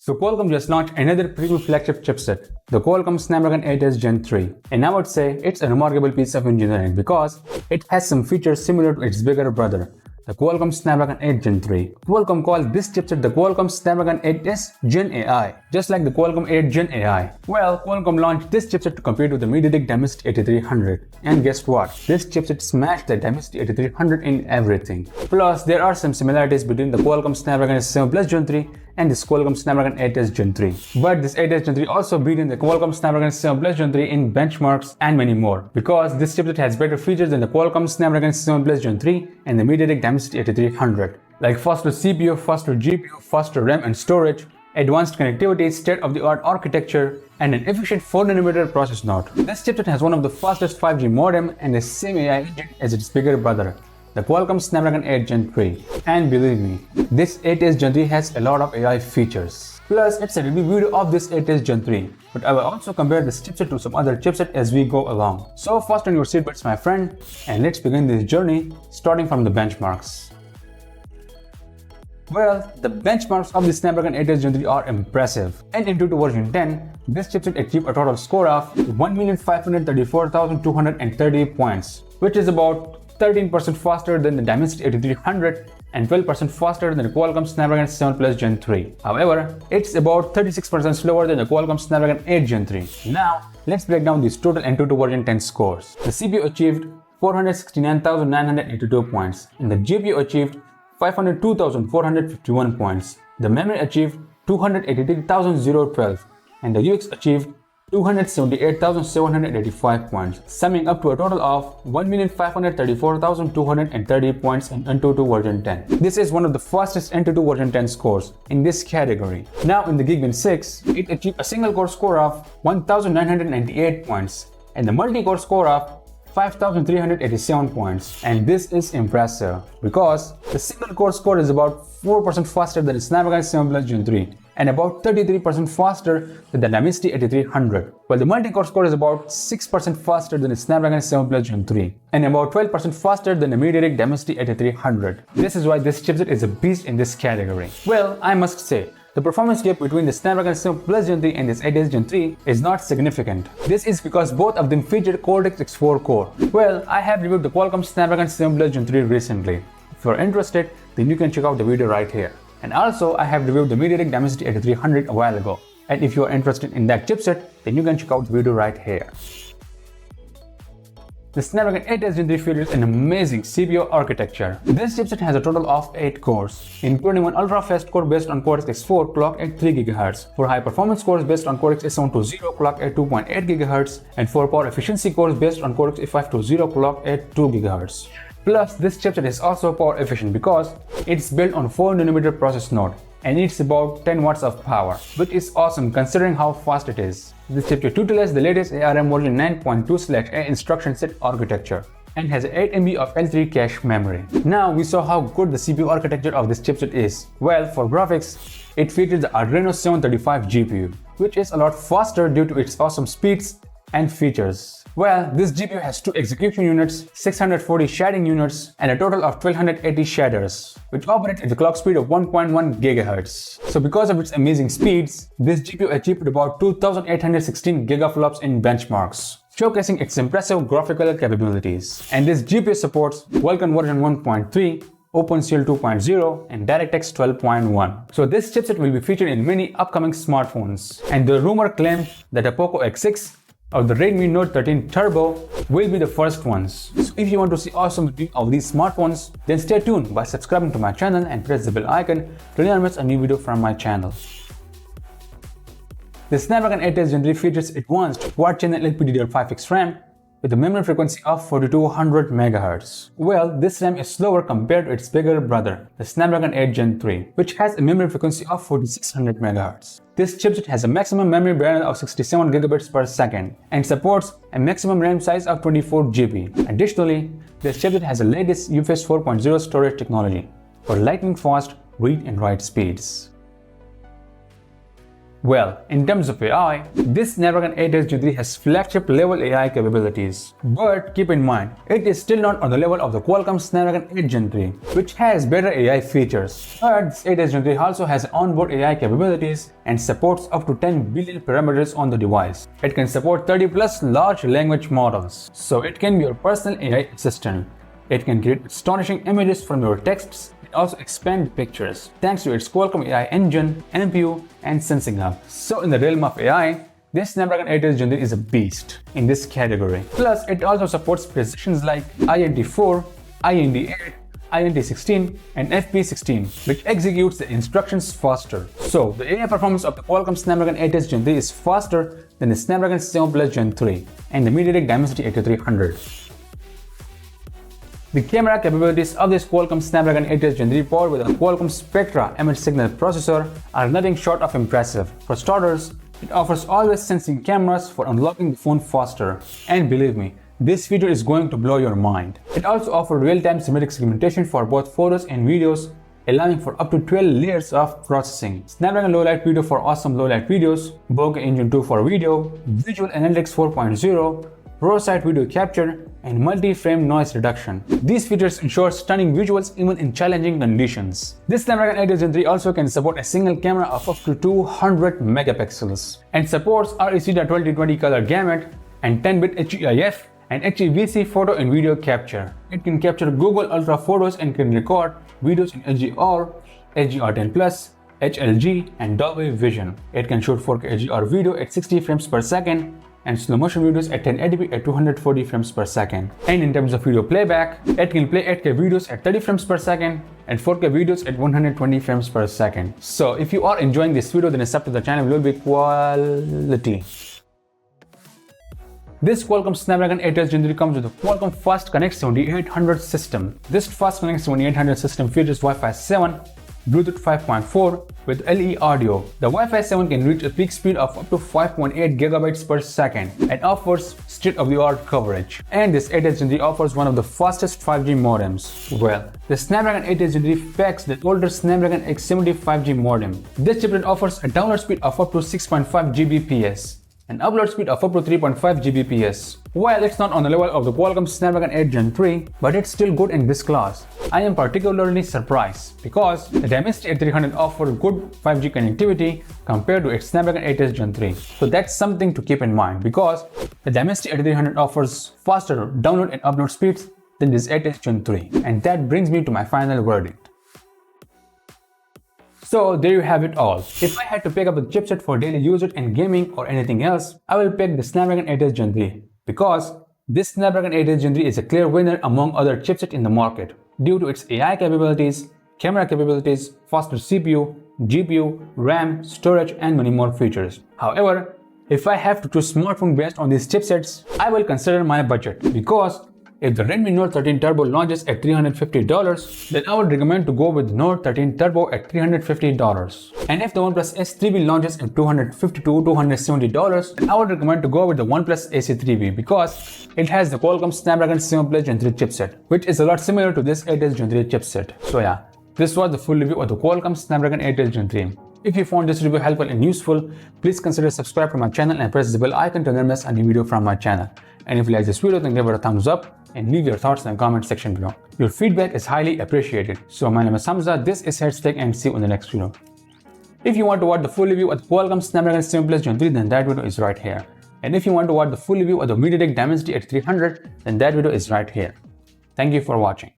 So Qualcomm just launched another premium flagship chipset, the Qualcomm Snapdragon 8s Gen 3. And I would say it's a remarkable piece of engineering because it has some features similar to its bigger brother, the Qualcomm Snapdragon 8 Gen 3. Qualcomm calls this chipset the Qualcomm Snapdragon 8s Gen AI, just like the Qualcomm 8 Gen AI. Well, Qualcomm launched this chipset to compete with the MediaTek Dimensity 8300. And guess what? This chipset smashed the Dimensity 8300 in everything. Plus, there are some similarities between the Qualcomm Snapdragon 7 Plus Gen 3 and this Qualcomm Snapdragon 8s Gen 3. But this 8s Gen 3 also beaten the Qualcomm Snapdragon 7 Plus Gen 3 in benchmarks and many more, because this chipset has better features than the Qualcomm Snapdragon 7 Plus Gen 3 and the MediaTek Dimensity 8300, like faster CPU, faster GPU, faster RAM and storage, advanced connectivity, state-of-the-art architecture, and an efficient 4nm process node. This chipset has one of the fastest 5G modem and the same AI engine as its bigger brother, the Qualcomm Snapdragon 8 Gen 3. And believe me, this 8s Gen 3 has a lot of AI features. Plus, it's a review video of this 8s Gen 3, but I will also compare this chipset to some other chipset as we go along. So fasten your seatbelts, my friend, and let's begin this journey starting from the benchmarks. Well, the benchmarks of the Snapdragon 8s Gen 3 are impressive. And in AnTuTu version 10, this chipset achieved a total score of 1,534,230 points, which is about 13% faster than the Dimensity 8300 and 12% faster than the Qualcomm Snapdragon 7 Plus Gen 3. However, it's about 36% slower than the Qualcomm Snapdragon 8 Gen 3. Now, let's break down these total AnTuTu version 10 scores. The CPU achieved 469,982 points, and the GPU achieved 502,451 points. The memory achieved 283,012, and the UX achieved 278,785 points, summing up to a total of 1,534,230 points in AnTuTu version 10. This is one of the fastest AnTuTu version 10 scores in this category. Now in the Geekbench 6, it achieved a single core score of 1,998 points and the multi-core score of 5,387 points. And this is impressive because the single core score is about 4% faster than the Snapdragon 7 Plus Gen 3 and about 33% faster than the Dimensity 8300, while the multi-core score is about 6% faster than the Snapdragon 7 Plus Gen 3 and about 12% faster than the MediaTek Dimensity 8300. This is why this chipset is a beast in this category. Well, I must say, the performance gap between the Snapdragon 7 Plus Gen 3 and this 8s Gen 3 is not significant. This is because both of them feature Cortex X4 core. Well, I have reviewed the Qualcomm Snapdragon 7 Plus Gen 3 recently. If you are interested, then you can check out the video right here. And also, I have reviewed the MediaTek Dimensity 8300 a while ago. And if you are interested in that chipset, then you can check out the video right here. The Snapdragon 8s Gen 3 features an amazing CPU architecture. This chipset has a total of 8 cores, including one ultra-fast core based on Cortex X4 clocked at 3 GHz, 4 high-performance cores based on Cortex A720 clocked at 2.8 GHz, and 4 power efficiency cores based on Cortex A520 clocked at 2 GHz. Plus, this chipset is also power efficient because it's built on 4nm process node and it's about 10 watts of power, which is awesome considering how fast it is. This chipset utilizes the latest ARM version 9.2/A instruction set architecture and has 8 MB of L3 cache memory. Now we saw how good the CPU architecture of this chipset is. Well, for graphics, it features the Adreno 735 GPU, which is a lot faster due to its awesome speeds and features. Well, this GPU has 2 execution units, 640 shading units, and a total of 1280 shaders, which operate at the clock speed of 1.1 GHz. So because of its amazing speeds, this GPU achieved about 2,816 gigaflops in benchmarks, showcasing its impressive graphical capabilities. And this GPU supports Vulkan version 1.3, OpenCL 2.0 and DirectX 12.1. So this chipset will be featured in many upcoming smartphones. And the rumor claimed that the Poco X6 or the Redmi Note 13 Turbo will be the first ones. So if you want to see awesome review of these smartphones, then stay tuned by subscribing to my channel and press the bell icon to never miss a new video from my channel. The Snapdragon 8s Gen 3 features advanced quad-channel LPDDR5X RAM with a memory frequency of 4200 MHz. Well, this RAM is slower compared to its bigger brother, the Snapdragon 8 Gen 3, which has a memory frequency of 4600 MHz. This chipset has a maximum memory bandwidth of 67 GB per second and supports a maximum RAM size of 24 GB. Additionally, this chipset has the latest UFS 4.0 storage technology for lightning fast read and write speeds. Well, in terms of AI, this Snapdragon 8 Gen 3 has flagship level AI capabilities. But keep in mind, it is still not on the level of the Qualcomm Snapdragon 8 Gen 3, which has better AI features. But this 8 Gen 3 also has onboard AI capabilities and supports up to 10 billion parameters on the device. It can support 30 plus large language models, so it can be your personal AI assistant. It can create astonishing images from your texts and also expand pictures thanks to its Qualcomm AI engine, NPU, and sensing hub. So in the realm of AI, this Snapdragon 8 Gen 3 is a beast in this category. Plus, it also supports precisions like INT4, INT8, INT16 and FP16, which executes the instructions faster. So the AI performance of the Qualcomm Snapdragon 8 Gen 3 is faster than the Snapdragon 7 Plus Gen 3 and the MediaTek Dimensity 8300. The camera capabilities of this Qualcomm Snapdragon 8 Gen 3 powered with a Qualcomm Spectra image signal processor are nothing short of impressive. For starters, it offers always sensing cameras for unlocking the phone faster. And believe me, this feature is going to blow your mind. It also offers real-time semantic segmentation for both photos and videos, allowing for up to 12 layers of processing. Snapdragon Low Light Video for awesome low light videos, Bokeh Engine 2 for video, Visual Analytics 4.0, ProSight video capture, and multi-frame noise reduction. These features ensure stunning visuals even in challenging conditions. This Snapdragon 8 Gen 3 also can support a single camera of up to 200 megapixels and supports REC.2020 color gamut and 10-bit HEIF and HEVC photo and video capture. It can capture Google Ultra photos and can record videos in HDR, HDR10+, HLG, and Dolby Vision. It can shoot 4K HDR video at 60 frames per second and slow motion videos at 1080p at 240 frames per second. And in terms of video playback, it can play 8K videos at 30 frames per second and 4K videos at 120 frames per second. So if you are enjoying this video, then a sub to the channel will be quality. This Qualcomm Snapdragon 8 Gen 3 comes with a Qualcomm Fast Connect 7800 system. This Fast Connect 7800 system features Wi-Fi 7, Bluetooth 5.4 with LE audio. The Wi-Fi 7 can reach a peak speed of up to 5.8 GB per second and offers state-of-the-art coverage. And this 8 Gen 3 offers one of the fastest 5G modems. Well, the Snapdragon 8 Gen 3 packs the older Snapdragon X70 5G modem. This chipset offers a download speed of up to 6.5 Gbps and upload speed of up to 3.5 Gbps. While it's not on the level of the Qualcomm Snapdragon 8 Gen 3, but it's still good in this class. I am particularly surprised because the Dimensity 8300 offers good 5G connectivity compared to its Snapdragon 8 Gen 3. So that's something to keep in mind because the Dimensity 8300 offers faster download and upload speeds than this 8 Gen 3. And that brings me to my final verdict. So there you have it all. If I had to pick up a chipset for daily usage and gaming or anything else, I will pick the Snapdragon 8 Gen 3 because this Snapdragon 8 Gen 3 is a clear winner among other chipsets in the market due to its AI capabilities, camera capabilities, faster CPU, GPU, RAM, storage, and many more features. However, if I have to choose smartphone based on these chipsets, I will consider my budget because if the Redmi Note 13 Turbo launches at $350, then I would recommend to go with Note 13 Turbo at $350. And if the OnePlus S3B launches at $250 to $270, then I would recommend to go with the OnePlus AC3B because it has the Qualcomm Snapdragon 7 Plus Gen 3 chipset, which is a lot similar to this 8 Gen 3 chipset. So yeah, this was the full review of the Qualcomm Snapdragon 8 Gen 3. If you found this review helpful and useful, please consider subscribe to my channel and press the bell icon to never miss any video from my channel. And if you like this video, then give it a thumbs up and leave your thoughts in the comment section below. Your feedback is highly appreciated. So my name is Hamza, this is Headstick, and see you in the next video. If you want to watch the full review of the Qualcomm Snapdragon 7 Plus Gen 3, then that video is right here. And if you want to watch the full review of the MediaTek Dimensity 8300, then that video is right here. Thank you for watching.